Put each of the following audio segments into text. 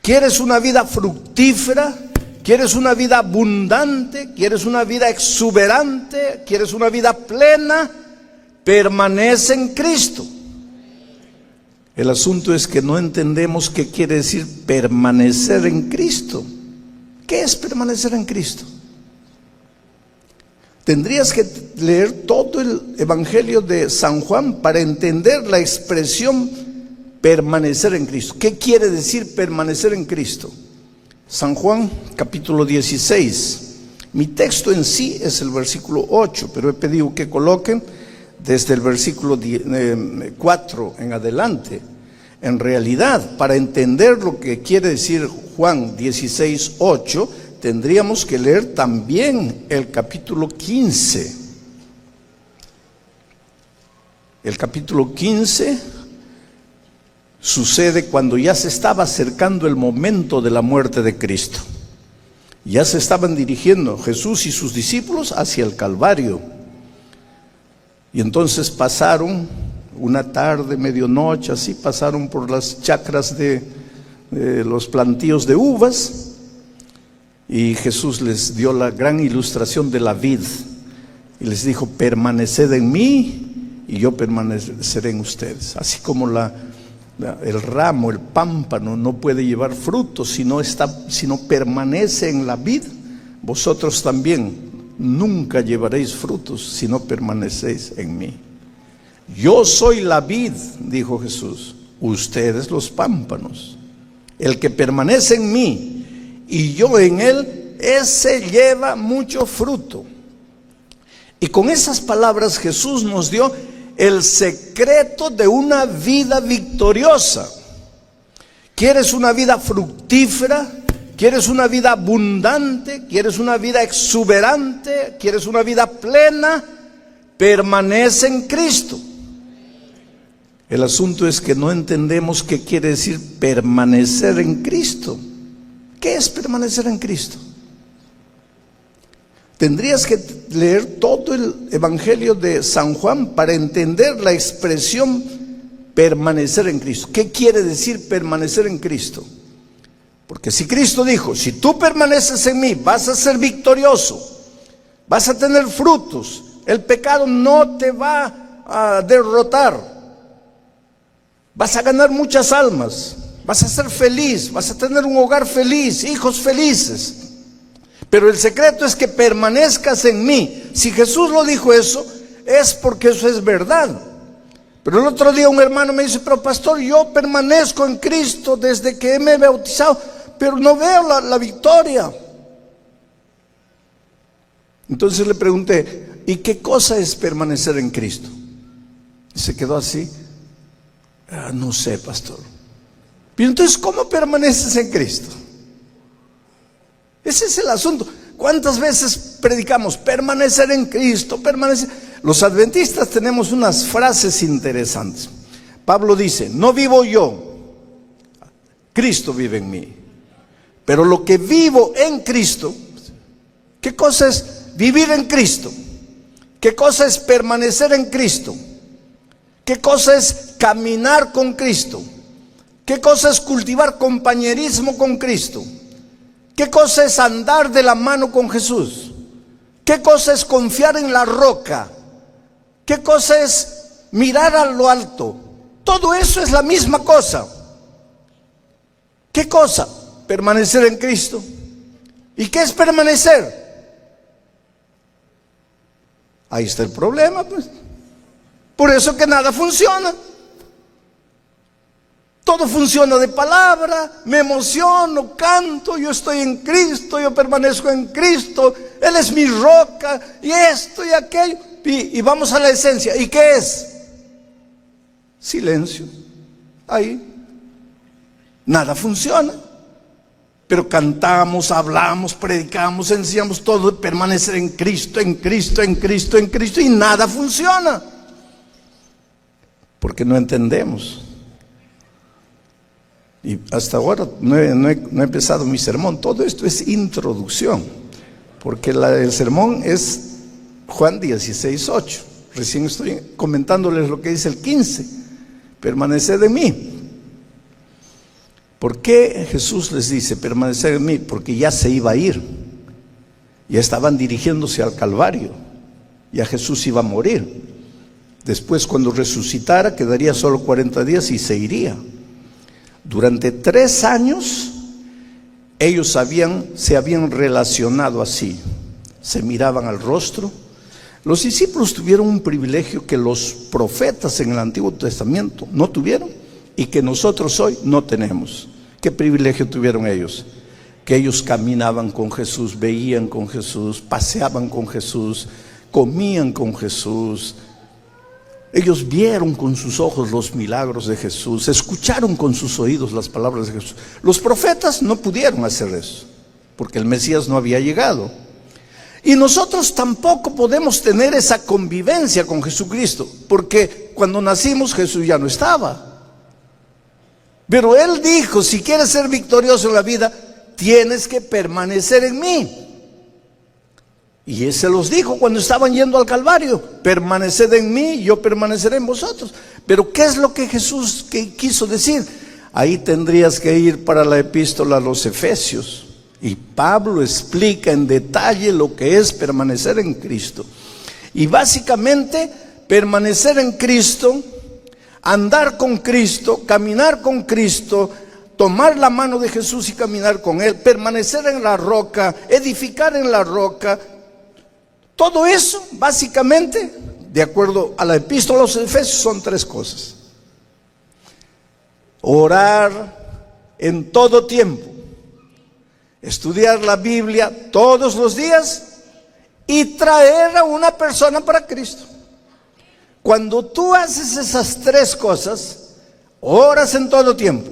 ¿Quieres una vida fructífera? ¿Quieres una vida abundante? ¿Quieres una vida exuberante? ¿Quieres una vida plena? Permanece en Cristo. El asunto es que no entendemos qué quiere decir permanecer en Cristo. ¿Qué es permanecer en Cristo? Tendrías que leer todo el Evangelio de San Juan para entender la expresión permanecer en Cristo. ¿Qué quiere decir permanecer en Cristo? San Juan capítulo 16. Mi texto en sí es el versículo 8, pero he pedido que coloquen desde el versículo 4 en adelante. En realidad, para entender lo que quiere decir Juan 16, 8, tendríamos que leer también el capítulo 15. El capítulo 15 sucede cuando ya se estaba acercando el momento de la muerte de Cristo. Ya se estaban dirigiendo Jesús y sus discípulos hacia el Calvario. Y entonces pasaron una tarde, medianoche, así pasaron por las chacras de los plantíos de uvas, y Jesús les dio la gran ilustración de la vid y les dijo: permaneced en mí y yo permaneceré en ustedes. Así como el ramo, el pámpano no puede llevar frutos si no permanece en la vid, vosotros también nunca llevaréis frutos si no permanecéis en mí. Yo soy la vid, dijo Jesús, ustedes los pámpanos. El que permanece en mí y yo en él, ese lleva mucho fruto. Y con esas palabras Jesús nos dio el secreto de una vida victoriosa. ¿Quieres una vida fructífera? ¿Quieres una vida abundante? ¿Quieres una vida exuberante? ¿Quieres una vida plena? Permanece en Cristo. El asunto es que no entendemos qué quiere decir permanecer en Cristo. ¿Qué es permanecer en Cristo? Tendrías que leer todo el Evangelio de San Juan para entender la expresión permanecer en Cristo. ¿Qué quiere decir permanecer en Cristo? Porque si Cristo dijo: si tú permaneces en mí, vas a ser victorioso, vas a tener frutos, el pecado no te va a derrotar, vas a ganar muchas almas, vas a ser feliz, vas a tener un hogar feliz, hijos felices. Pero el secreto es que permanezcas en mí. Si Jesús lo dijo eso, es porque eso es verdad. Pero el otro día un hermano me dice: pero pastor, yo permanezco en Cristo desde que me he bautizado, pero no veo la victoria. Entonces le pregunté: ¿y qué cosa es permanecer en Cristo? Y se quedó así. No sé, pastor. Pero entonces, ¿cómo permaneces en Cristo? Ese es el asunto. ¿Cuántas veces predicamos permanecer en Cristo? Permanecer. Los adventistas tenemos unas frases interesantes. Pablo dice: no vivo yo, Cristo vive en mí. Pero lo que vivo en Cristo, ¿qué cosa es vivir en Cristo? ¿Qué cosa es permanecer en Cristo? ¿Qué cosa es caminar con Cristo? ¿Qué cosa es cultivar compañerismo con Cristo? ¿Qué cosa es andar de la mano con Jesús? ¿Qué cosa es confiar en la roca? ¿Qué cosa es mirar a lo alto? Todo eso es la misma cosa. ¿Qué cosa? Permanecer en Cristo. ¿Y qué es permanecer? Ahí está el problema, pues. Por eso que nada funciona. Todo funciona de palabra, me emociono, canto, yo estoy en Cristo, yo permanezco en Cristo, Él es mi roca, y esto y aquello. Y vamos a la esencia. ¿Y qué es? Silencio. Ahí. Nada funciona. Pero cantamos, hablamos, predicamos, enseñamos todo de permanecer en Cristo, en Cristo, en Cristo, en Cristo, y nada funciona. Porque no entendemos. Y hasta ahora no he empezado mi sermón. Todo esto es introducción, porque el sermón es Juan 16, 8. Recién estoy comentándoles lo que dice el 15. Permaneced en mí. ¿Por qué Jesús les dice permanecer en mí? Porque ya se iba a ir. Ya estaban dirigiéndose al Calvario. Ya Jesús iba a morir. Después, cuando resucitara, quedaría solo 40 días y se iría. Durante 3 años, ellos se habían relacionado así. Se miraban al rostro. Los discípulos tuvieron un privilegio que los profetas en el Antiguo Testamento no tuvieron y que nosotros hoy no tenemos. ¿Qué privilegio tuvieron ellos? Que ellos caminaban con Jesús, veían con Jesús, paseaban con Jesús, comían con Jesús. Ellos vieron con sus ojos los milagros de Jesús, escucharon con sus oídos las palabras de Jesús. Los profetas no pudieron hacer eso, porque el Mesías no había llegado. Y nosotros tampoco podemos tener esa convivencia con Jesucristo, porque cuando nacimos Jesús ya no estaba. Pero Él dijo, si quieres ser victorioso en la vida, tienes que permanecer en mí. Y Él se los dijo cuando estaban yendo al Calvario: permaneced en mí, yo permaneceré en vosotros. Pero ¿qué es lo que Jesús quiso decir? Ahí tendrías que ir para la epístola a los Efesios. Y Pablo explica en detalle lo que es permanecer en Cristo. Y básicamente, permanecer en Cristo, andar con Cristo, caminar con Cristo, tomar la mano de Jesús y caminar con Él, permanecer en la roca, edificar en la roca. Todo eso, básicamente, de acuerdo a la epístola a los Efesios, son 3 cosas. Orar en todo tiempo, estudiar la Biblia todos los días y traer a una persona para Cristo. Cuando tú haces esas 3 cosas, oras en todo tiempo,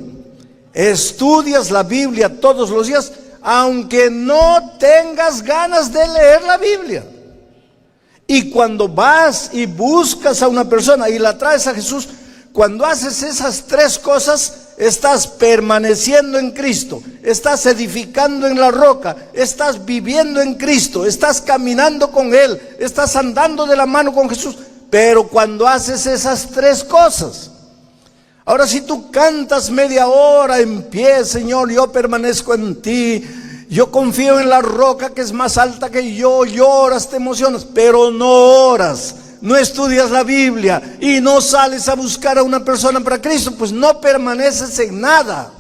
estudias la Biblia todos los días, aunque no tengas ganas de leer la Biblia. Y cuando vas y buscas a una persona y la traes a Jesús, cuando haces esas 3 cosas, estás permaneciendo en Cristo, estás edificando en la roca, estás viviendo en Cristo, estás caminando con Él, estás andando de la mano con Jesús. Pero cuando haces esas 3 cosas, ahora si tú cantas media hora en pie, Señor, yo permanezco en ti, yo confío en la roca que es más alta que yo, lloras, te emocionas, pero no oras, no estudias la Biblia y no sales a buscar a una persona para Cristo, pues no permaneces en nada.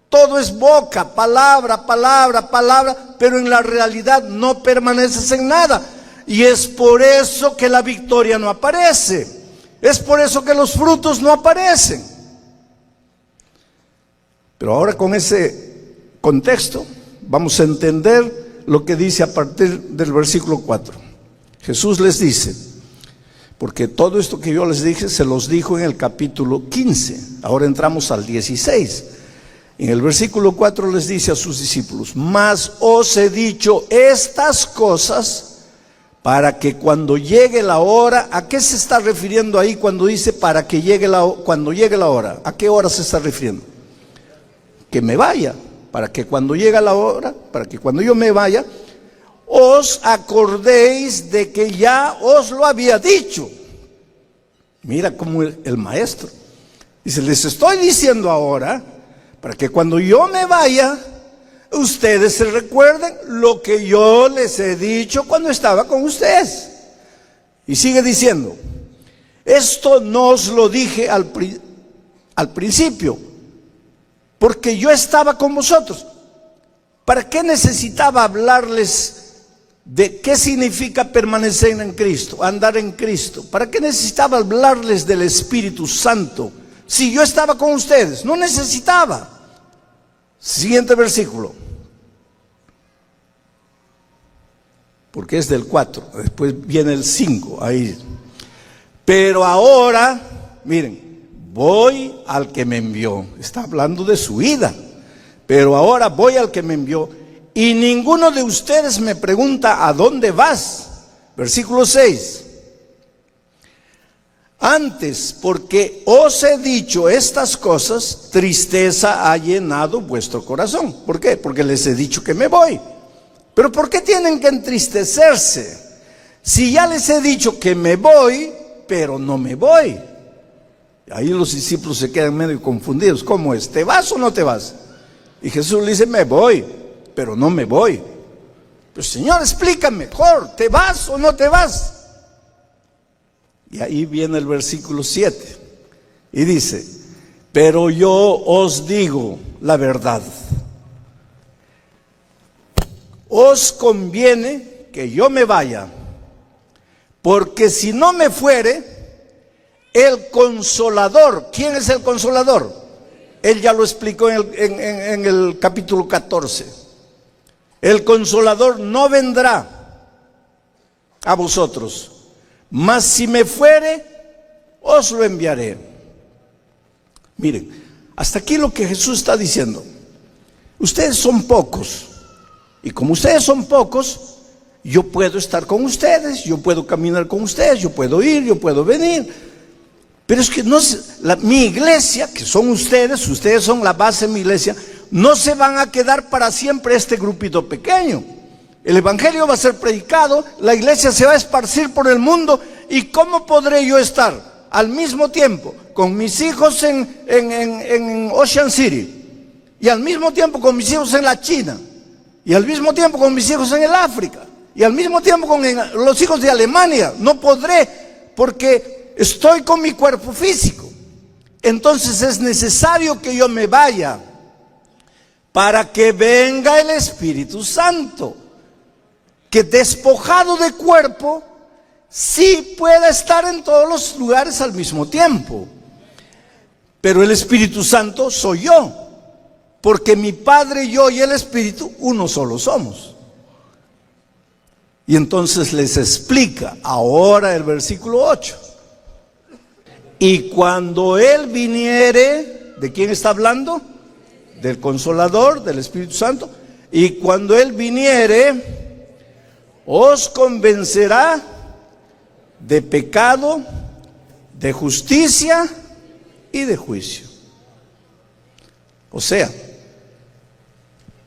Todo es boca, palabra, palabra, palabra, pero en la realidad no permaneces en nada. Y es por eso que la victoria no aparece, es por eso que los frutos no aparecen. Pero ahora, con ese contexto, vamos a entender lo que dice a partir del versículo 4. Jesús les dice, porque todo esto que yo les dije se los dijo en el capítulo 15, ahora entramos al 16. En el versículo 4 les dice a sus discípulos: mas os he dicho estas cosas para que cuando llegue la hora. ¿A qué se está refiriendo ahí cuando dice para que cuando llegue la hora? ¿A qué hora se está refiriendo? Que me vaya, para que cuando llegue la hora, para que cuando yo me vaya, os acordéis de que ya os lo había dicho. Mira cómo el maestro dice: les estoy diciendo ahora, para que cuando yo me vaya, ustedes se recuerden lo que yo les he dicho cuando estaba con ustedes. Y sigue diciendo: esto no os lo dije al principio, porque yo estaba con vosotros. ¿Para qué necesitaba hablarles de qué significa permanecer en Cristo, andar en Cristo? ¿Para qué necesitaba hablarles del Espíritu Santo si yo estaba con ustedes? No necesitaba. Siguiente versículo, porque es del 4, después viene el 5, ahí. Pero ahora, miren, voy al que me envió. Está hablando de su ida. Pero ahora voy al que me envió, y ninguno de ustedes me pregunta: ¿a dónde vas? Versículo 6. Antes, porque os he dicho estas cosas, tristeza ha llenado vuestro corazón. ¿Por qué? Porque les he dicho que me voy. Pero ¿por qué tienen que entristecerse? Si ya les he dicho que me voy, pero no me voy. Ahí los discípulos se quedan medio confundidos. ¿Cómo es? ¿Te vas o no te vas? Y Jesús le dice, me voy, pero no me voy. Pues Señor, explícame mejor, ¿te vas o no te vas? Y ahí viene el versículo 7 y dice, pero yo os digo la verdad. Os conviene que yo me vaya, porque si no me fuere, el Consolador, ¿quién es el Consolador? Él ya lo explicó en el capítulo 14. El Consolador no vendrá a vosotros, mas si me fuere, os lo enviaré. Miren, hasta aquí lo que Jesús está diciendo. Ustedes son pocos, y como ustedes son pocos, yo puedo estar con ustedes, yo puedo caminar con ustedes, yo puedo ir, yo puedo venir. Pero es que mi iglesia, que son ustedes son la base de mi iglesia, no se van a quedar para siempre este grupito pequeño. El evangelio va a ser predicado, la iglesia se va a esparcir por el mundo. ¿Y cómo podré yo estar al mismo tiempo con mis hijos en Ocean City, y al mismo tiempo con mis hijos en la China, y al mismo tiempo con mis hijos en el África, y al mismo tiempo con los hijos de Alemania? No podré, porque estoy con mi cuerpo físico. Entonces es necesario que yo me vaya para que venga el Espíritu Santo, que despojado de cuerpo sí pueda estar en todos los lugares al mismo tiempo. Pero el Espíritu Santo soy yo, porque mi Padre, yo y el Espíritu uno solo somos. Y entonces les explica ahora el versículo 8. Y cuando Él viniere, ¿de quién está hablando? Del Consolador, del Espíritu Santo. Y cuando Él viniere, os convencerá de pecado, de justicia y de juicio. O sea,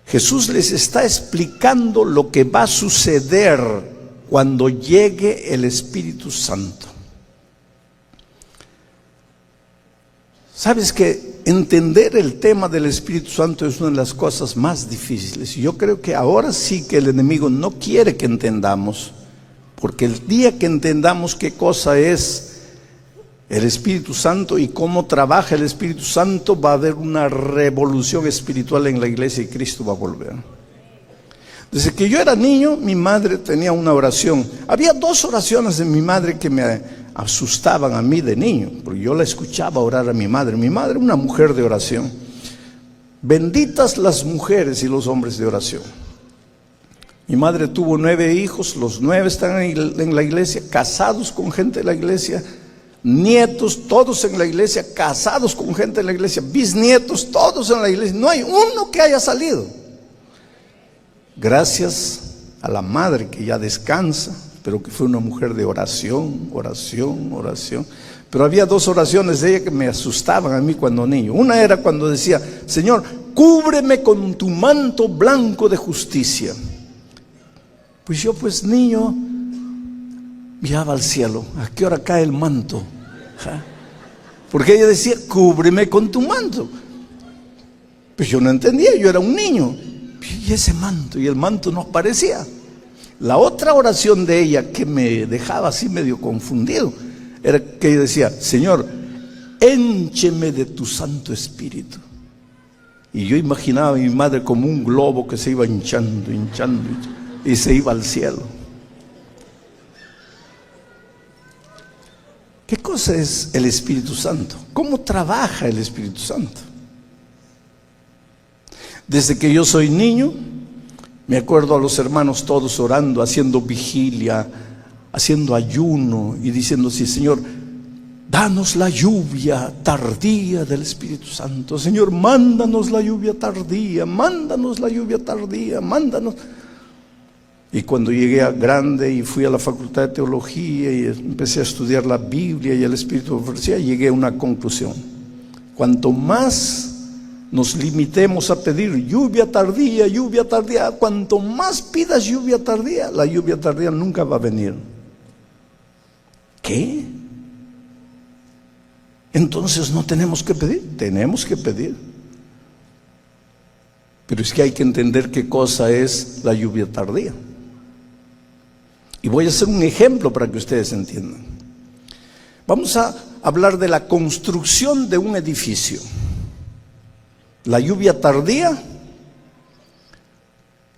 Jesús les está explicando lo que va a suceder cuando llegue el Espíritu Santo. Sabes que entender el tema del Espíritu Santo es una de las cosas más difíciles. Y yo creo que ahora sí que el enemigo no quiere que entendamos, porque el día que entendamos qué cosa es el Espíritu Santo y cómo trabaja el Espíritu Santo, va a haber una revolución espiritual en la iglesia y Cristo va a volver. Desde que yo era niño, mi madre tenía una oración. Había dos oraciones de mi madre que me asustaban a mí de niño, porque yo la escuchaba orar a mi madre. Mi madre, una mujer de oración. Benditas las mujeres y los hombres de oración. Mi madre tuvo 9 hijos, los 9 están en la iglesia, casados con gente de la iglesia, nietos, todos en la iglesia, casados con gente de la iglesia, bisnietos, todos en la iglesia. No hay uno que haya salido. Gracias a la madre que ya descansa, pero que fue una mujer de oración, oración, oración. Pero había 2 oraciones de ella que me asustaban a mí cuando niño. Una era cuando decía: Señor, cúbreme con tu manto blanco de justicia. Pues yo, pues niño, miraba al cielo, ¿a qué hora cae el manto? Porque ella decía: cúbreme con tu manto. Pues yo no entendía, yo era un niño. Y ese manto, y el manto no aparecía. La otra oración de ella que me dejaba así medio confundido era que ella decía: Señor, éncheme de tu Santo Espíritu. Y yo imaginaba a mi madre como un globo que se iba hinchando, hinchando, y se iba al cielo. ¿Qué cosa es el Espíritu Santo? ¿Cómo trabaja el Espíritu Santo? Desde que yo soy niño, me acuerdo a los hermanos todos orando, haciendo vigilia, haciendo ayuno y diciendo así: Señor, danos la lluvia tardía del Espíritu Santo. Señor, mándanos la lluvia tardía, mándanos la lluvia tardía, mándanos. Y cuando llegué a grande y fui a la facultad de teología y empecé a estudiar la Biblia y el Espíritu de profecía, llegué a una conclusión: cuanto más nos limitemos a pedir lluvia tardía, cuanto más pidas lluvia tardía, la lluvia tardía nunca va a venir. ¿Qué? Entonces no tenemos que pedir, tenemos que pedir. Pero es que hay que entender qué cosa es la lluvia tardía. Y voy a hacer un ejemplo para que ustedes entiendan. Vamos a hablar de la construcción de un edificio. La lluvia tardía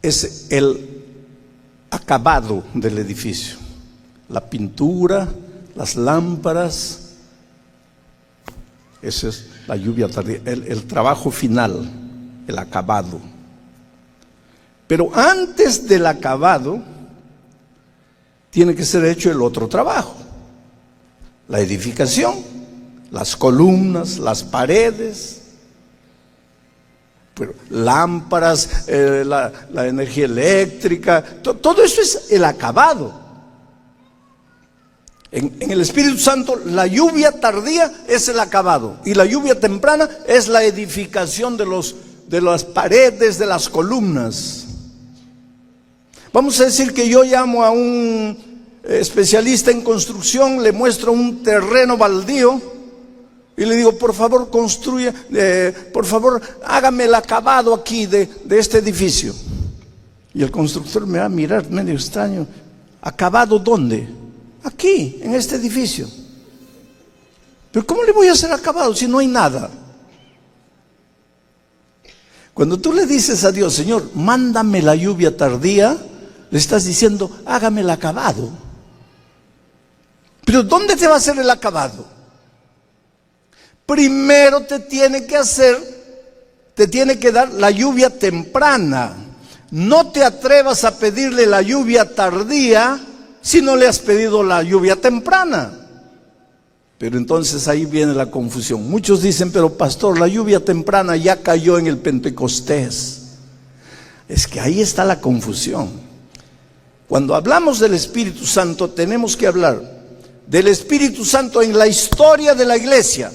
es el acabado del edificio. La pintura, las lámparas, esa es la lluvia tardía, el trabajo final, el acabado. Pero antes del acabado tiene que ser hecho el otro trabajo: la edificación, las columnas, las paredes, lámparas, la energía eléctrica, todo eso es el acabado. En el Espíritu Santo, la lluvia tardía es el acabado, y la lluvia temprana es la edificación de las paredes, de las columnas. Vamos a decir que yo llamo a un especialista en construcción, le muestro un terreno baldío y le digo: por favor construya, por favor hágame el acabado aquí de este edificio. Y el constructor me va a mirar medio extraño. ¿Acabado dónde? Aquí, en este edificio. Pero ¿cómo le voy a hacer acabado si no hay nada? Cuando tú le dices a Dios: Señor, mándame la lluvia tardía, le estás diciendo: hágame el acabado. Pero ¿dónde te va a hacer el acabado? Primero te tiene que dar la lluvia temprana. No te atrevas a pedirle la lluvia tardía si no le has pedido la lluvia temprana. Pero entonces ahí viene la confusión. Muchos dicen: pero pastor, la lluvia temprana ya cayó en el Pentecostés. Es que ahí está la confusión. Cuando hablamos del Espíritu Santo, tenemos que hablar del Espíritu Santo en la historia de la iglesia.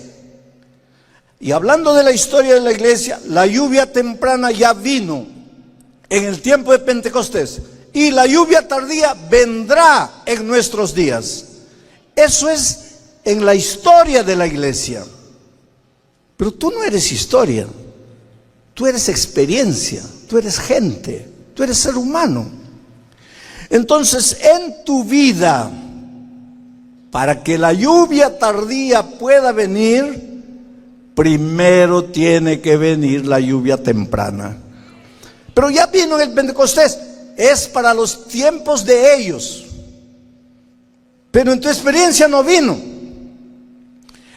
Y hablando de la historia de la iglesia, la lluvia temprana ya vino en el tiempo de Pentecostés, y la lluvia tardía vendrá en nuestros días. Eso es en la historia de la iglesia. Pero tú no eres historia, tú eres experiencia, tú eres gente, tú eres ser humano. Entonces, en tu vida, para que la lluvia tardía pueda venir, primero tiene que venir la lluvia temprana. Pero ya vino el Pentecostés, es para los tiempos de ellos. Pero en tu experiencia no vino.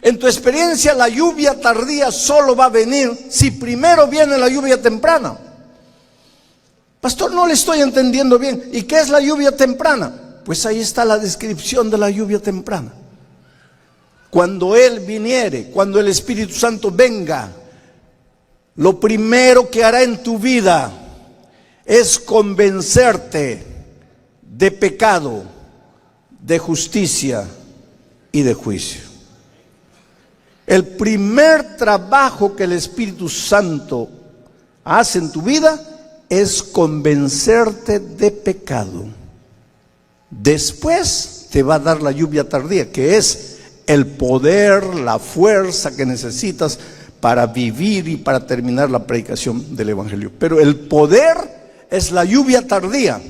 En tu experiencia la lluvia tardía solo va a venir si primero viene la lluvia temprana. Pastor, no le estoy entendiendo bien. ¿Y qué es la lluvia temprana? Pues ahí está la descripción de la lluvia temprana. Cuando Él viniere, cuando el Espíritu Santo venga, lo primero que hará en tu vida es convencerte de pecado, de justicia y de juicio. El primer trabajo que el Espíritu Santo hace en tu vida es convencerte de pecado. Después te va a dar la lluvia tardía, que es el poder, la fuerza que necesitas para vivir y para terminar la predicación del Evangelio. Pero el poder es la lluvia tardía.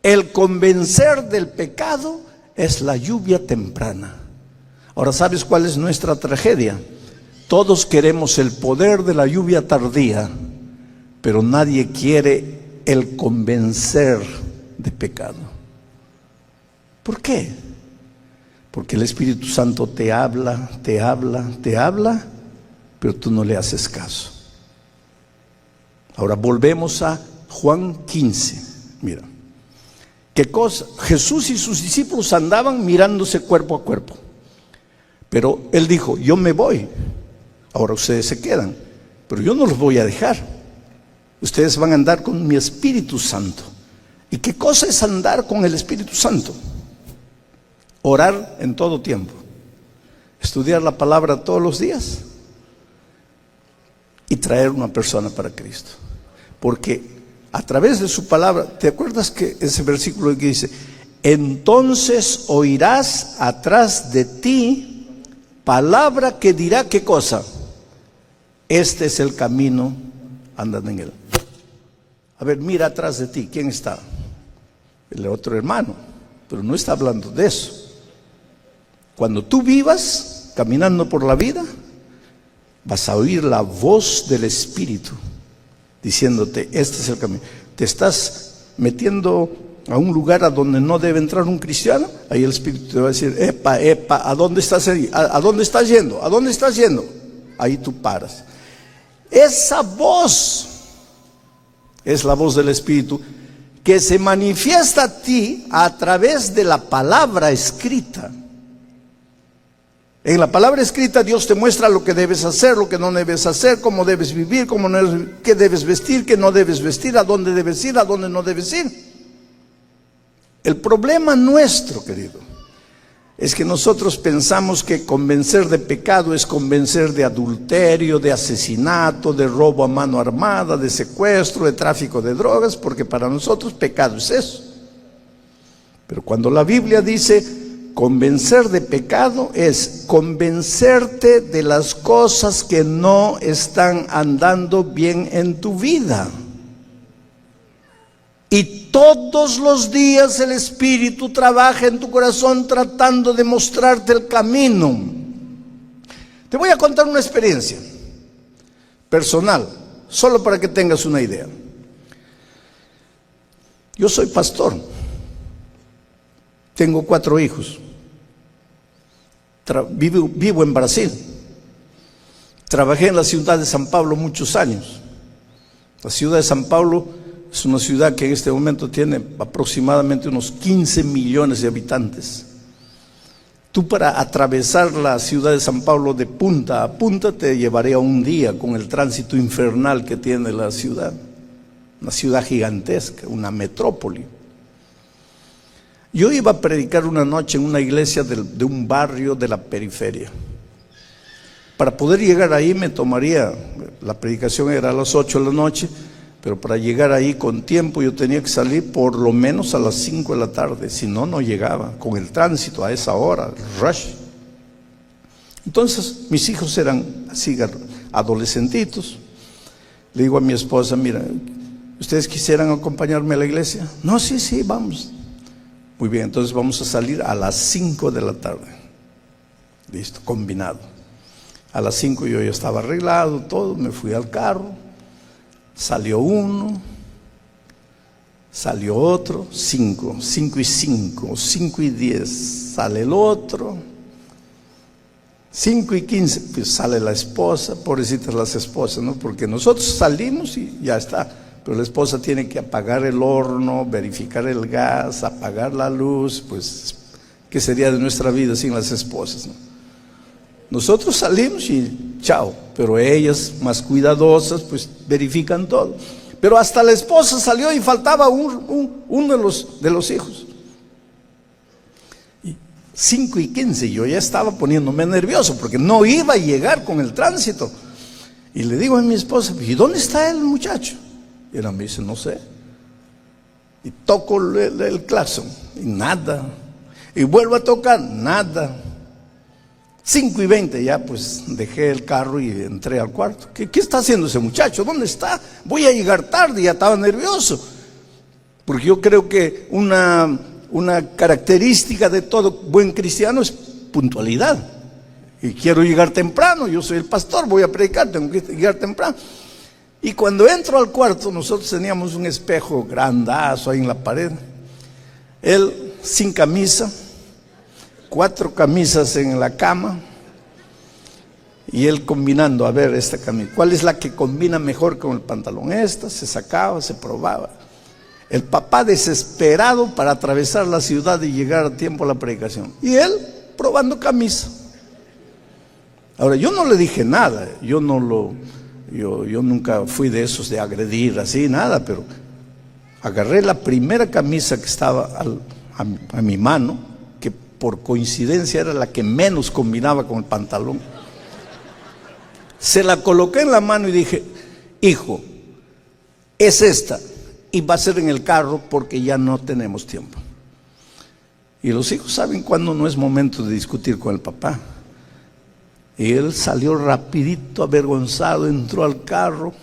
El convencer del pecado es la lluvia temprana. Ahora, ¿sabes cuál es nuestra tragedia? Todos queremos el poder de la lluvia tardía, pero nadie quiere el convencer de pecado. ¿Por qué? Porque el Espíritu Santo te habla, pero tú no le haces caso. Ahora volvemos a Juan 15. Mira, ¿qué cosa? Jesús y sus discípulos andaban mirándose cuerpo a cuerpo. Pero Él dijo: yo me voy, ahora ustedes se quedan, pero yo no los voy a dejar. Ustedes van a andar con mi Espíritu Santo. ¿Y qué cosa es andar con el Espíritu Santo? Orar en todo tiempo, estudiar la palabra todos los días y traer una persona para Cristo. Porque a través de su palabra, ¿te acuerdas que ese versículo que dice: entonces oirás atrás de ti palabra que dirá qué cosa. Este es el camino, andan en él. A ver, mira atrás de ti, ¿quién está? El otro hermano, pero no está hablando de eso. Cuando tú vivas caminando por la vida, vas a oír la voz del Espíritu diciéndote, este es el camino. Te estás metiendo a un lugar a donde no debe entrar un cristiano, ahí el Espíritu te va a decir, epa, ¿a dónde estás ahí? ¿A dónde estás yendo? ¿A dónde estás yendo? Ahí tú paras. Esa voz es la voz del Espíritu que se manifiesta a ti a través de la palabra escrita. En la palabra escrita Dios te muestra lo que debes hacer, lo que no debes hacer, cómo debes vivir, qué debes vestir, qué no debes vestir, a dónde debes ir, a dónde no debes ir. El problema nuestro, querido, es que nosotros pensamos que convencer de pecado es convencer de adulterio, de asesinato, de robo a mano armada, de secuestro, de tráfico de drogas, porque para nosotros pecado es eso. Pero cuando la Biblia dice convencer de pecado, es convencerte de las cosas que no están andando bien en tu vida. Y todos los días el Espíritu trabaja en tu corazón tratando de mostrarte el camino. Te voy a contar una experiencia personal, solo para que tengas una idea. Yo soy pastor, tengo 4 hijos, vivo en Brasil, trabajé en la ciudad de San Pablo muchos años. La ciudad de San Pablo es una ciudad que en este momento tiene aproximadamente unos 15 millones de habitantes. Tú para atravesar la ciudad de San Pablo de punta a punta te llevaría un día con el tránsito infernal que tiene la ciudad. Una ciudad gigantesca, una metrópoli. Yo iba a predicar una noche en una iglesia de un barrio de la periferia. Para poder llegar ahí me tomaría, la predicación era a las 8 de la noche, pero para llegar ahí con tiempo yo tenía que salir por lo menos a las 5 de la tarde, si no, no llegaba, con el tránsito a esa hora, el rush. Entonces mis hijos eran así adolescentitos. Le digo a mi esposa, mira, ¿ustedes quisieran acompañarme a la iglesia? No, sí, vamos. Muy bien, entonces vamos a salir a las 5 de la tarde. Listo, combinado. A las 5 yo ya estaba arreglado, todo, me fui al carro. Salió uno, salió otro, 5 y 5, 5 y 10, sale el otro, 5 y 15, pues sale la esposa, pobrecitas las esposas, ¿no? Porque nosotros salimos y ya está, pero la esposa tiene que apagar el horno, verificar el gas, apagar la luz, pues, ¿qué sería de nuestra vida sin las esposas, no? Nosotros salimos y chao, pero ellas más cuidadosas pues verifican todo. Pero hasta la esposa salió y faltaba uno de los hijos. 5 y 15, yo ya estaba poniéndome nervioso porque no iba a llegar con el tránsito. Y le digo a mi esposa, ¿y dónde está el muchacho? Y ella me dice, no sé. Y toco el claxon y nada. Y vuelvo a tocar, nada. 5 y 20 ya pues dejé el carro y entré al cuarto. ¿Qué está haciendo ese muchacho? ¿Dónde está? Voy a llegar tarde, ya estaba nervioso. Porque yo creo que una característica de todo buen cristiano es puntualidad. Y quiero llegar temprano, yo soy el pastor, voy a predicar, tengo que llegar temprano. Y cuando entro al cuarto, nosotros teníamos un espejo grandazo ahí en la pared. Él sin camisa, 4 camisas en la cama, y él combinando, a ver esta camisa, ¿cuál es la que combina mejor con el pantalón? Esta, se sacaba, se probaba. El papá desesperado para atravesar la ciudad y llegar a tiempo a la predicación, y él probando camisa. Ahora yo no le dije nada, yo nunca fui de esos de agredir así, nada, pero agarré la primera camisa que estaba a mi mano, que por coincidencia era la que menos combinaba con el pantalón. Se la coloqué en la mano y dije, hijo, es esta, y va a ser en el carro porque ya no tenemos tiempo. Y los hijos saben cuándo no es momento de discutir con el papá. Y él salió rapidito, avergonzado, entró al carro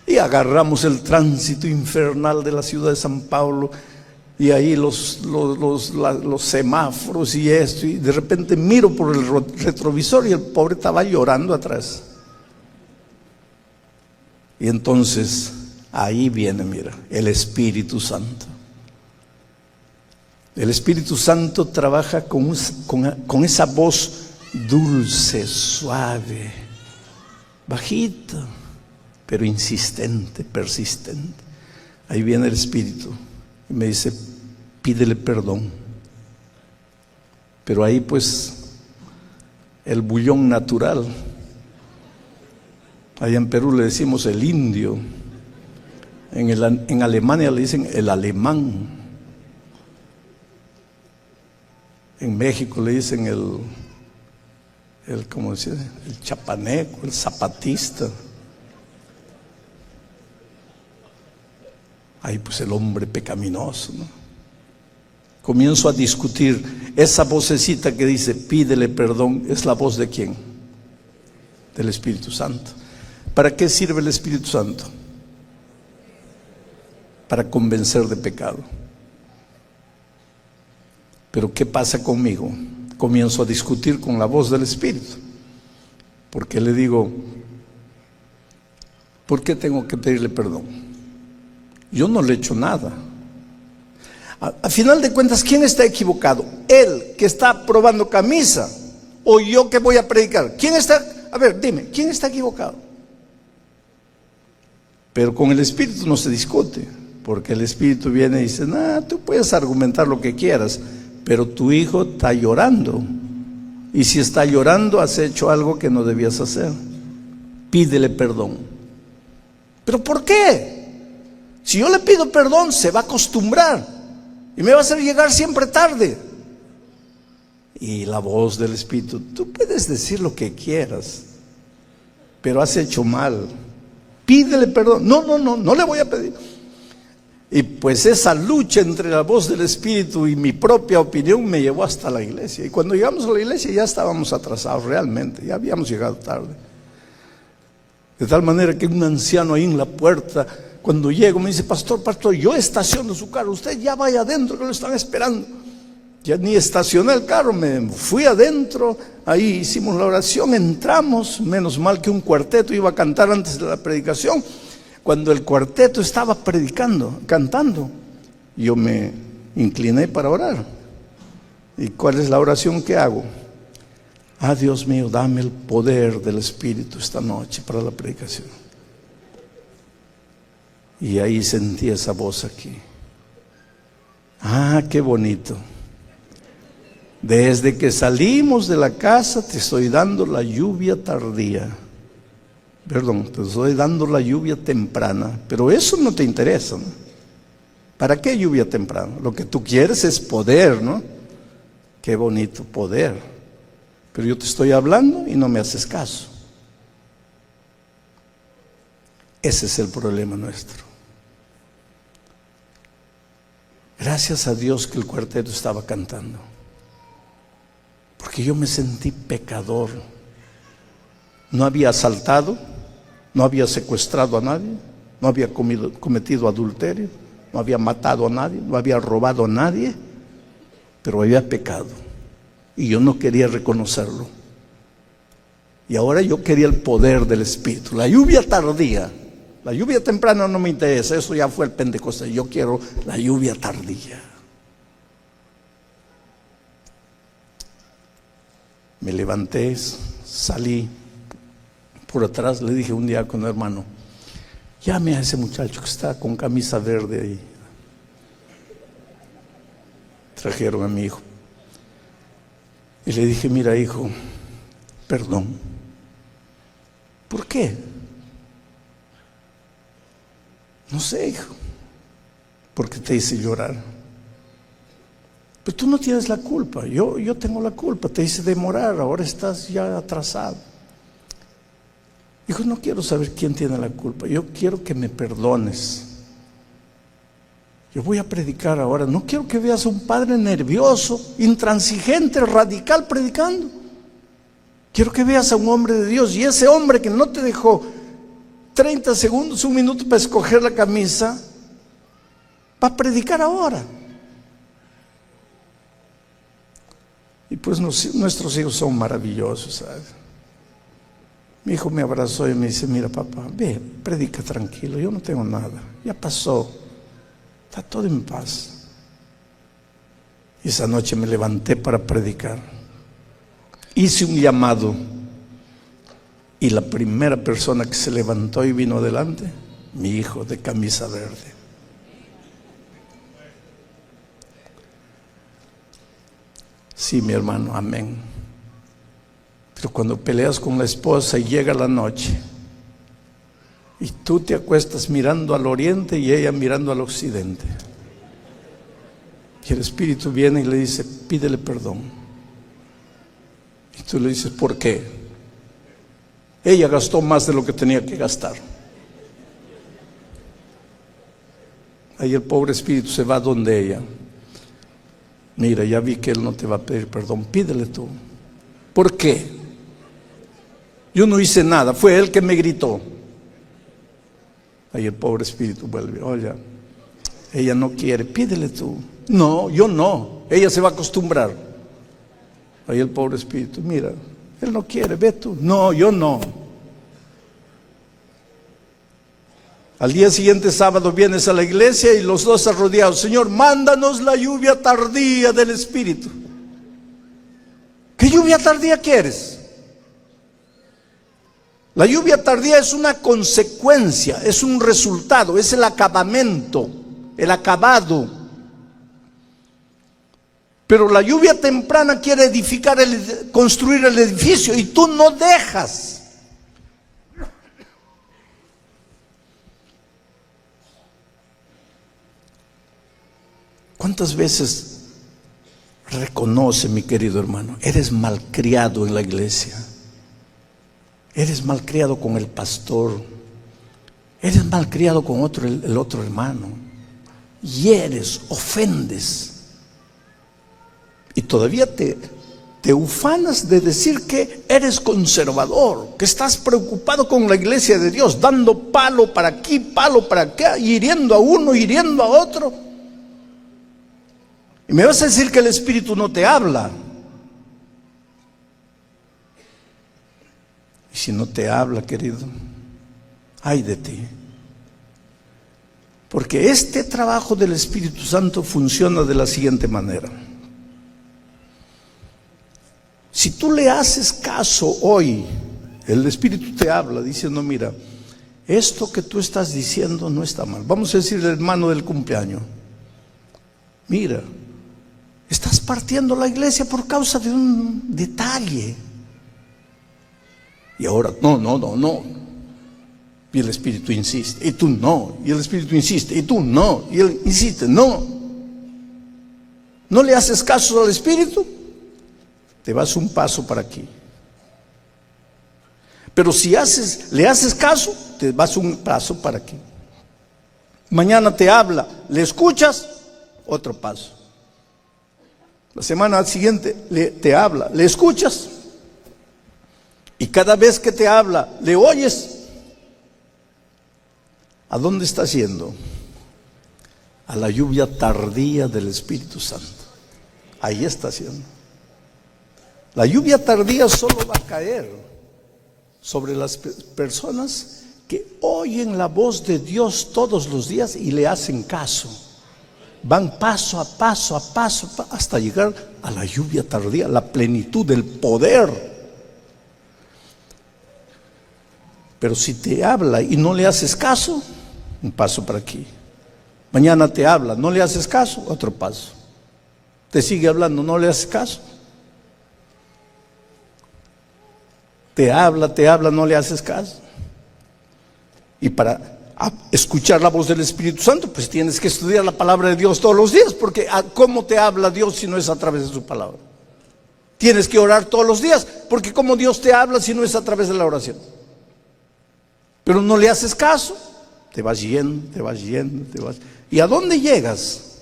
y agarramos el tránsito infernal de la ciudad de San Pablo. Y ahí los semáforos y esto, y de repente miro por el retrovisor y el pobre estaba llorando atrás. Y entonces ahí viene, mira, el Espíritu Santo. El Espíritu Santo trabaja con esa voz dulce, suave, bajita, pero insistente, persistente. Ahí viene el Espíritu y me dice, pídele perdón. Pero ahí pues el bullón natural, allá en Perú le decimos el indio, en Alemania le dicen el alemán, en México le dicen ¿cómo decía? El chapaneco, el zapatista. Ahí pues el hombre pecaminoso, ¿no? Comienzo a discutir. Esa vocecita que dice pídele perdón, ¿es la voz de quién? Del Espíritu Santo. ¿Para qué sirve el Espíritu Santo? Para convencer de pecado. Pero ¿qué pasa conmigo? Comienzo a discutir con la voz del Espíritu, porque le digo, ¿por qué tengo que pedirle perdón? Yo no le he hecho nada. A final de cuentas, ¿quién está equivocado? ¿Él que está probando camisa o yo que voy a predicar? ¿Quién está? A ver, dime, ¿quién está equivocado? Pero con el Espíritu no se discute, porque el Espíritu viene y dice, tú puedes argumentar lo que quieras, pero tu hijo está llorando. Y si está llorando, has hecho algo que no debías hacer. Pídele perdón. ¿Pero por qué? Si yo le pido perdón, se va a acostumbrar y me va a hacer llegar siempre tarde. Y la voz del Espíritu, tú puedes decir lo que quieras, pero has hecho mal. Pídele perdón. No le voy a pedir. Y pues esa lucha entre la voz del Espíritu y mi propia opinión me llevó hasta la iglesia. Y cuando llegamos a la iglesia ya estábamos atrasados realmente, ya habíamos llegado tarde. De tal manera que un anciano ahí en la puerta, cuando llego me dice, pastor, yo estaciono su carro, usted ya vaya adentro que lo están esperando. Ya ni estacioné el carro, me fui adentro, ahí hicimos la oración, entramos, menos mal que un cuarteto iba a cantar antes de la predicación. Cuando el cuarteto estaba cantando, yo me incliné para orar. ¿Y cuál es la oración que hago? Dios mío, dame el poder del Espíritu esta noche para la predicación. Y ahí sentí esa voz aquí. Qué bonito. Desde que salimos de la casa te estoy dando la lluvia tardía. Perdón, te estoy dando la lluvia temprana, pero eso no te interesa, ¿no? ¿Para qué lluvia temprana? Lo que tú quieres es poder, ¿no? Qué bonito poder. Pero yo te estoy hablando y no me haces caso. Ese es el problema nuestro. Gracias a Dios que el cuarteto estaba cantando, porque yo me sentí pecador. No había asaltado, no había secuestrado a nadie, no había cometido adulterio, no había matado a nadie, no había robado a nadie, pero había pecado y yo no quería reconocerlo. Y ahora yo quería el poder del Espíritu, la lluvia tardía. La lluvia temprana no me interesa, eso ya fue el Pentecostés. Yo quiero la lluvia tardía. Me levanté, salí por atrás, le dije un diácono, hermano, llame a ese muchacho que está con camisa verde ahí. Trajeron a mi hijo. Y le dije, mira hijo, perdón. ¿Por qué? No sé, hijo, porque te hice llorar. Pero tú no tienes la culpa, yo tengo la culpa, te hice demorar, ahora estás ya atrasado. Hijo, no quiero saber quién tiene la culpa, yo quiero que me perdones. Yo voy a predicar ahora, no quiero que veas a un padre nervioso, intransigente, radical predicando. Quiero que veas a un hombre de Dios, y ese hombre que no te dejó 30 segundos, un minuto para escoger la camisa, va a predicar ahora. Y pues nuestros hijos son maravillosos, ¿sabes? Mi hijo me abrazó y me dice: mira, papá, ve, predica tranquilo, yo no tengo nada, ya pasó, está todo en paz. Y esa noche me levanté para predicar. Hice un llamado, y la primera persona que se levantó y vino adelante, mi hijo de camisa verde. Sí, mi hermano, amén. Pero cuando peleas con la esposa y llega la noche, y tú te acuestas mirando al oriente y ella mirando al occidente, y el Espíritu viene y le dice: pídele perdón. Y tú le dices: ¿por qué? Ella gastó más de lo que tenía que gastar. Ahí el pobre espíritu se va donde ella. Mira, ya vi que él no te va a pedir perdón, pídele tú. ¿Por qué? Yo no hice nada, fue él que me gritó. Ahí el pobre espíritu vuelve: oye, ella no quiere, pídele tú. No, yo no, ella se va a acostumbrar. Ahí el pobre espíritu: mira, él no quiere, ve tú. No, yo no. Al día siguiente, sábado, vienes a la iglesia y los dos arrodillados: Señor, mándanos la lluvia tardía del Espíritu. ¿Qué lluvia tardía quieres? La lluvia tardía es una consecuencia, es un resultado, es el acabamento, el acabado. Pero la lluvia temprana quiere edificar, construir el edificio, y tú no dejas. ¿Cuántas veces reconoce, mi querido hermano, eres malcriado en la iglesia? Eres malcriado con el pastor, eres malcriado con el otro hermano, hieres, ofendes, y todavía te ufanas de decir que eres conservador, que estás preocupado con la iglesia de Dios, dando palo para aquí, palo para acá, hiriendo a uno, hiriendo a otro. Y me vas a decir que el Espíritu no te habla. Y si no te habla, querido, ay de ti. Porque este trabajo del Espíritu Santo funciona de la siguiente manera. Si tú le haces caso hoy, el Espíritu te habla diciendo: mira, esto que tú estás diciendo no está mal. Vamos a decirle al hermano del cumpleaños: mira, estás partiendo la iglesia por causa de un detalle. Y ahora, no. Y el Espíritu insiste, y tú no. Y el Espíritu insiste, y tú no. Y él insiste, no. ¿No le haces caso al Espíritu? Te vas un paso para aquí. Pero si le haces caso, te vas un paso para aquí. Mañana te habla, le escuchas, otro paso. La semana siguiente te habla, le escuchas, y cada vez que te habla, le oyes. ¿A dónde estás yendo? A la lluvia tardía del Espíritu Santo. Ahí estás yendo. La lluvia tardía solo va a caer sobre las personas que oyen la voz de Dios todos los días y le hacen caso. Van paso a paso hasta llegar a la lluvia tardía, la plenitud del poder. Pero si te habla y no le haces caso, un paso para aquí. Mañana te habla, no le haces caso, otro paso. Te sigue hablando, no le haces caso. Te habla, no le haces caso. Y para escuchar la voz del Espíritu Santo, pues tienes que estudiar la palabra de Dios todos los días, porque ¿cómo te habla Dios si no es a través de su palabra? Tienes que orar todos los días, porque ¿cómo Dios te habla si no es a través de la oración? Pero no le haces caso, te vas yendo. ¿Y a dónde llegas?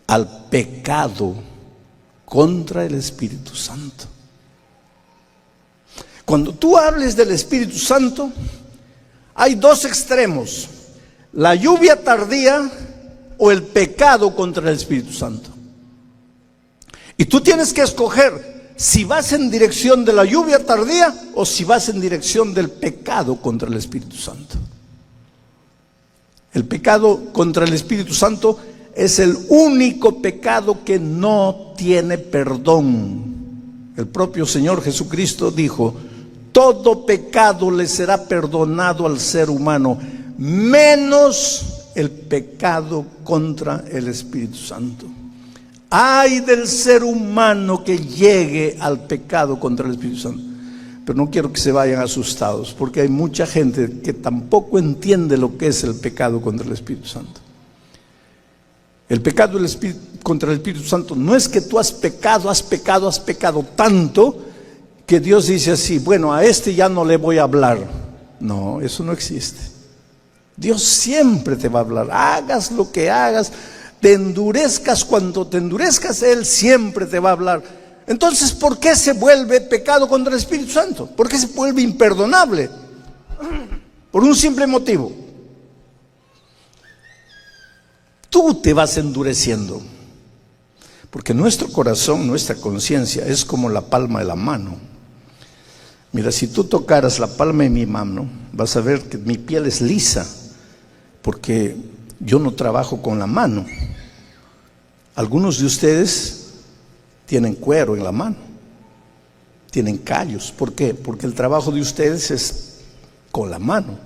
Al pecado contra el Espíritu Santo. Cuando tú hables del Espíritu Santo, hay dos extremos: la lluvia tardía o el pecado contra el Espíritu Santo. Y tú tienes que escoger si vas en dirección de la lluvia tardía o si vas en dirección del pecado contra el Espíritu Santo. El pecado contra el Espíritu Santo es el único pecado que no tiene perdón. El propio Señor Jesucristo dijo: todo pecado le será perdonado al ser humano, menos el pecado contra el Espíritu Santo. Ay del ser humano que llegue al pecado contra el Espíritu Santo. Pero no quiero que se vayan asustados, porque hay mucha gente que tampoco entiende lo que es el pecado contra el Espíritu Santo. El pecado contra el Espíritu Santo no es que tú has pecado tanto que Dios dice así: bueno, a este ya no le voy a hablar. No, eso no existe. Dios siempre te va a hablar, hagas lo que hagas, te endurezcas cuando te endurezcas, Él siempre te va a hablar. Entonces, ¿por qué se vuelve pecado contra el Espíritu Santo? ¿Por qué se vuelve imperdonable? Por un simple motivo: tú te vas endureciendo. Porque nuestro corazón, nuestra conciencia es como la palma de la mano. Mira, si tú tocaras la palma de mi mano, vas a ver que mi piel es lisa, porque yo no trabajo con la mano. Algunos de ustedes tienen cuero en la mano, tienen callos. ¿Por qué? Porque el trabajo de ustedes es con la mano.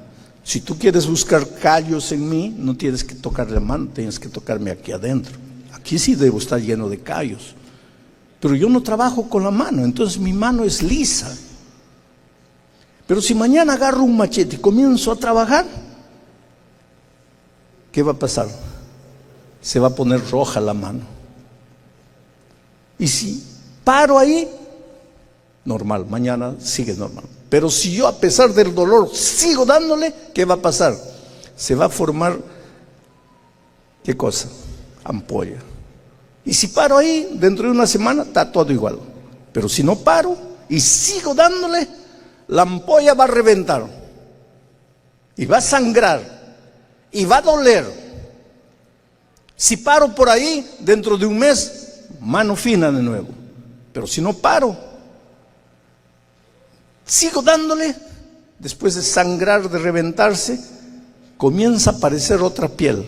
Si tú quieres buscar callos en mí, no tienes que tocar la mano, tienes que tocarme aquí adentro. Aquí sí debo estar lleno de callos, pero yo no trabajo con la mano, entonces mi mano es lisa. Pero si mañana agarro un machete y comienzo a trabajar, ¿qué va a pasar? Se va a poner roja la mano. Y si paro ahí, normal, mañana sigue normal. Pero si yo, a pesar del dolor, sigo dándole, ¿qué va a pasar? Se va a formar, ¿qué cosa? Ampolla. Y si paro ahí, dentro de una semana está todo igual. Pero si no paro y sigo dándole, la ampolla va a reventar y va a sangrar y va a doler. Si paro por ahí, dentro de un mes, mano fina de nuevo. Pero si no paro, sigo dándole, después de sangrar, de reventarse, comienza a aparecer otra piel.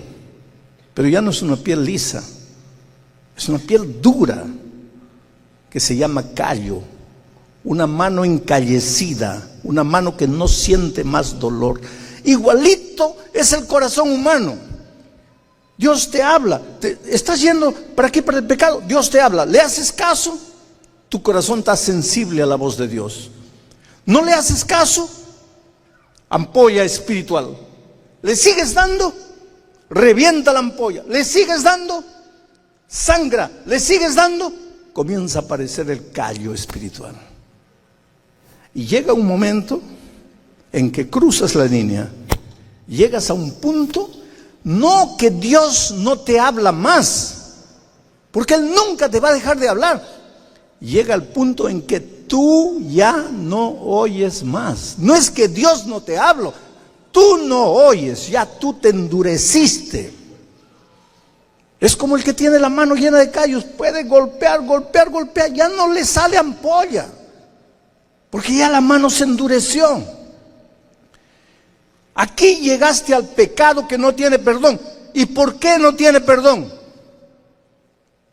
Pero ya no es una piel lisa, es una piel dura, que se llama callo. Una mano encallecida, una mano que no siente más dolor. Igualito es el corazón humano. Dios te habla, estás yendo para qué, para el pecado. Dios te habla, le haces caso, tu corazón está sensible a la voz de Dios. No le haces caso, ampolla espiritual. Le sigues dando, revienta la ampolla. Le sigues dando, sangra. Le sigues dando, comienza a aparecer el callo espiritual. Y llega un momento en que cruzas la línea, llegas a un punto, no que Dios no te habla más, porque Él nunca te va a dejar de hablar. Llega al punto en que tú ya no oyes más. No es que Dios no te habla, tú no oyes, ya tú te endureciste. Es como el que tiene la mano llena de callos, puede golpear, ya no le sale ampolla, porque ya la mano se endureció. Aquí llegaste al pecado que no tiene perdón. ¿Y por qué no tiene perdón?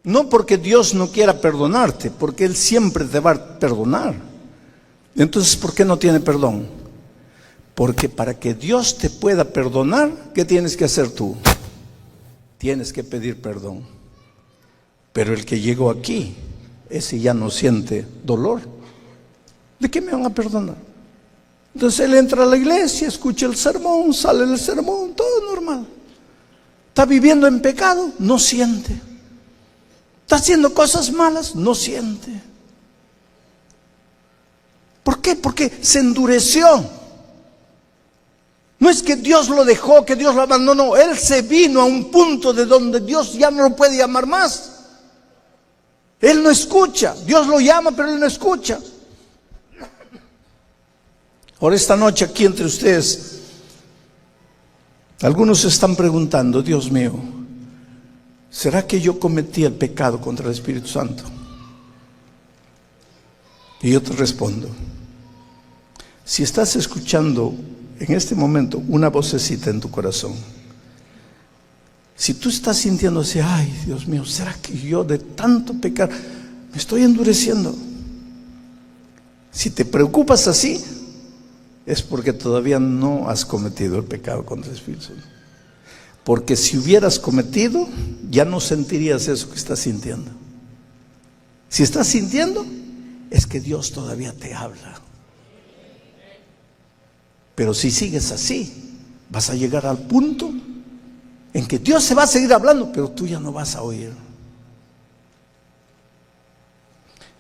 No porque Dios no quiera perdonarte, porque Él siempre te va a perdonar. Entonces, ¿por qué no tiene perdón? Porque para que Dios te pueda perdonar, ¿qué tienes que hacer tú? Tienes que pedir perdón. Pero el que llegó aquí, ese ya no siente dolor. ¿De qué me van a perdonar? Entonces él entra a la iglesia, escucha el sermón, sale del sermón, todo normal. Está viviendo en pecado, no siente. Está haciendo cosas malas, no siente. ¿Por qué? Porque se endureció. No es que Dios lo dejó, que Dios lo abandonó. Él se vino a un punto de donde Dios ya no lo puede llamar más. Él no escucha. Dios lo llama, pero él no escucha. Ahora esta noche aquí entre ustedes, algunos se están preguntando, Dios mío, ¿será que yo cometí el pecado contra el Espíritu Santo? Y yo te respondo, si estás escuchando en este momento una vocecita en tu corazón, si tú estás sintiéndose, ay Dios mío, ¿será que yo de tanto pecar me estoy endureciendo? Si te preocupas así, es porque todavía no has cometido el pecado contra el Espíritu Santo. Porque si hubieras cometido, ya no sentirías eso que estás sintiendo. Si estás sintiendo, es que Dios todavía te habla. Pero si sigues así, vas a llegar al punto en que Dios se va a seguir hablando, pero tú ya no vas a oír.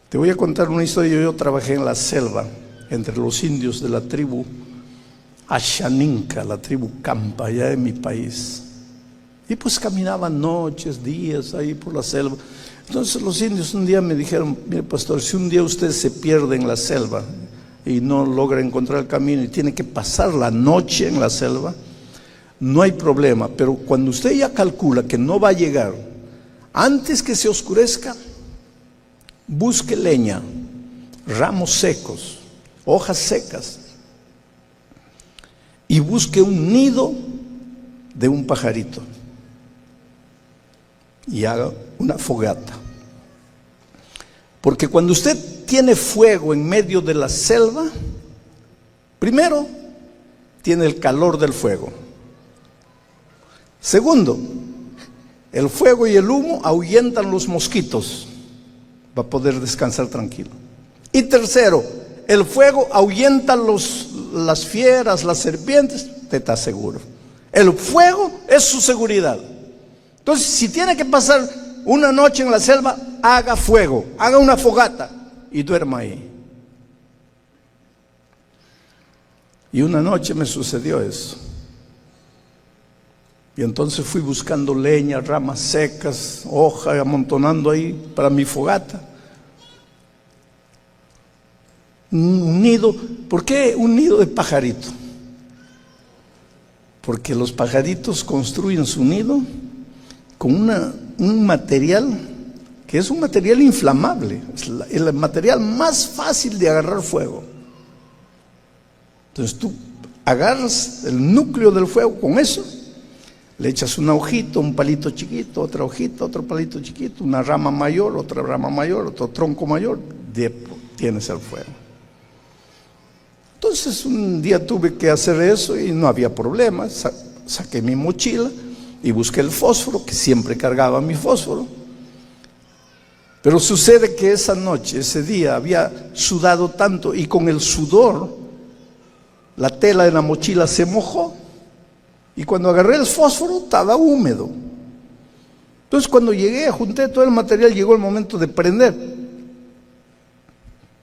Te voy a contar una historia. Yo trabajé en la selva, entre los indios de la tribu Ashaninka, la tribu Campa, allá en mi país. Y pues caminaban noches, días ahí por la selva. Entonces los indios un día me dijeron, mire pastor, si un día usted se pierde en la selva y no logra encontrar el camino y tiene que pasar la noche en la selva, no hay problema, pero cuando usted ya calcula que no va a llegar, antes que se oscurezca, busque leña, ramos secos, hojas secas, y busque un nido de un pajarito y haga una fogata. Porque cuando usted tiene fuego en medio de la selva, primero, tiene el calor del fuego. Segundo, el fuego y el humo ahuyentan los mosquitos, va a poder descansar tranquilo. Y tercero, el fuego ahuyenta las fieras, las serpientes, te está seguro. El fuego es su seguridad. Entonces, si tiene que pasar una noche en la selva, haga fuego, haga una fogata y duerma ahí. Y una noche me sucedió eso. Y entonces fui buscando leña, ramas secas, hojas, amontonando ahí para mi fogata. Un nido. ¿Por qué un nido de pajarito? Porque los pajaritos construyen su nido con un material que es un material inflamable, es el material más fácil de agarrar fuego. Entonces tú agarras el núcleo del fuego con eso, le echas una hojita, un palito chiquito, otra hojita, otro palito chiquito, una rama mayor, otra rama mayor, otro tronco mayor, tienes el fuego. Entonces un día tuve que hacer eso y no había problema. Saqué mi mochila y busqué el fósforo, que siempre cargaba mi fósforo. Pero sucede que esa noche, ese día, había sudado tanto y con el sudor la tela de la mochila se mojó. Y cuando agarré el fósforo estaba húmedo. Entonces cuando llegué, junté todo el material, llegó el momento de prender.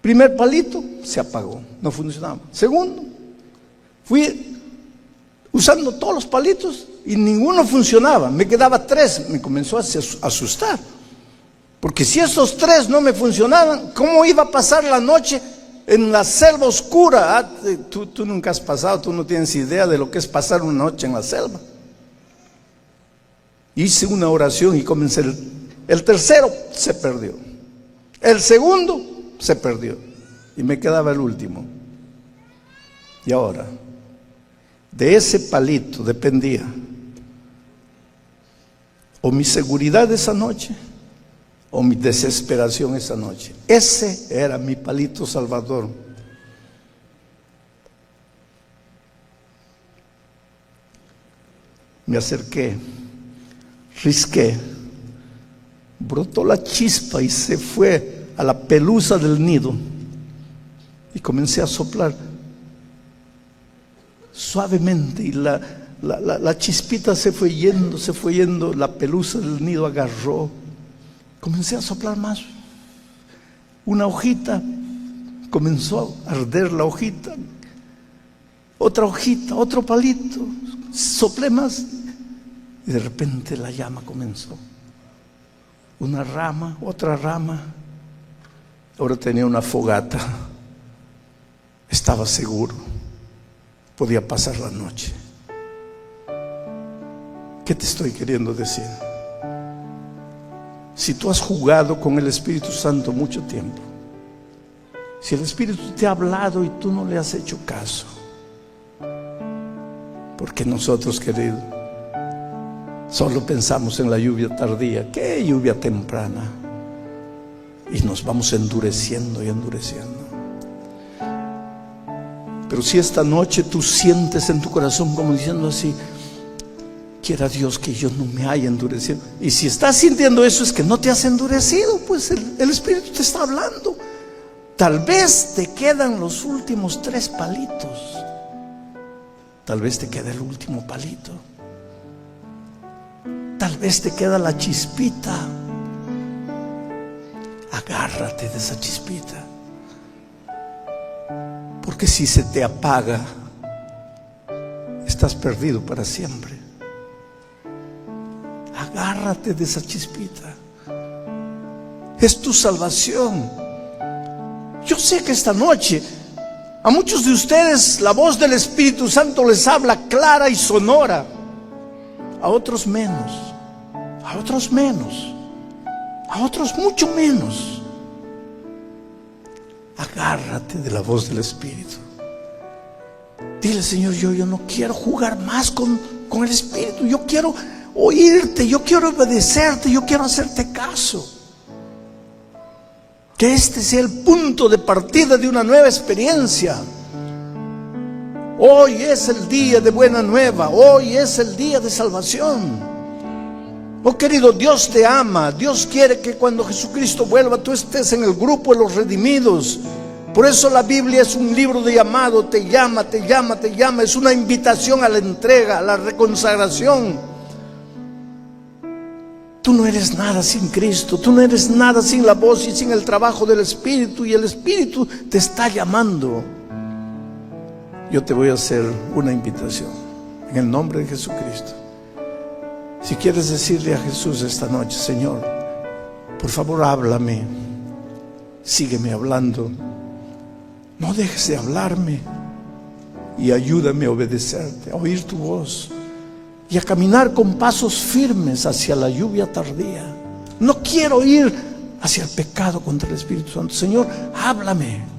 Primer palito, se apagó, no funcionaba. Segundo, fui usando todos los palitos y ninguno funcionaba. Me quedaba 3, me comenzó a asustar. Porque si esos 3 no me funcionaban, ¿cómo iba a pasar la noche en la selva oscura? Tú nunca has pasado, tú no tienes idea de lo que es pasar una noche en la selva. Hice una oración y comencé. El tercero se perdió. El segundo se perdió. Y me quedaba el último. Y ahora, de ese palito dependía o mi seguridad esa noche o mi desesperación esa noche. Ese era mi palito salvador. Me acerqué, risqué, brotó la chispa y se fue a la pelusa del nido y comencé a soplar suavemente y la chispita se fue yendo, la pelusa del nido agarró. Comencé a soplar más. Una hojita, comenzó a arder la hojita. Otra hojita, otro palito. Soplé más. Y de repente la llama comenzó. Una rama, otra rama. Ahora tenía una fogata. Estaba seguro. podía pasar la noche. ¿Qué te estoy queriendo decir? Si tú has jugado con el Espíritu Santo mucho tiempo, si el Espíritu te ha hablado y tú no le has hecho caso, porque nosotros, querido, solo pensamos en la lluvia tardía. ¿Qué lluvia temprana? Y nos vamos endureciendo y endureciendo. Pero si esta noche tú sientes en tu corazón como diciendo así: quiera Dios que yo no me haya endurecido. Y si estás sintiendo eso, es que no te has endurecido, pues el Espíritu te está hablando. Tal vez te quedan los últimos 3 palitos. Tal vez te queda el último palito. Tal vez te queda la chispita. Agárrate de esa chispita. Porque si se te apaga, estás perdido para siempre. Agárrate de esa chispita. Es tu salvación. Yo sé que esta noche a muchos de ustedes la voz del Espíritu Santo les habla clara y sonora. A otros menos. A otros menos. A otros mucho menos. Agárrate de la voz del Espíritu. Dile: Señor, yo no quiero jugar más con el Espíritu. Yo quiero oírte, yo quiero obedecerte, yo quiero hacerte caso. Que este sea el punto de partida de una nueva experiencia. Hoy es el día de buena nueva. Hoy es el día de salvación. Oh querido, Dios te ama. Dios quiere que cuando Jesucristo vuelva tú estés en el grupo de los redimidos. Por eso la Biblia es un libro de llamado. Te llama, te llama, te llama. Es una invitación a la entrega, a la reconsagración. Tú no eres nada sin Cristo. Tú no eres nada sin la voz y sin el trabajo del Espíritu. Y el Espíritu te está llamando. Yo te voy a hacer una invitación en el nombre de Jesucristo. Si quieres decirle a Jesús esta noche: Señor, por favor háblame, sígueme hablando, no dejes de hablarme y ayúdame a obedecerte, a oír tu voz y a caminar con pasos firmes hacia la lluvia tardía. No quiero ir hacia el pecado contra el Espíritu Santo. Señor, háblame.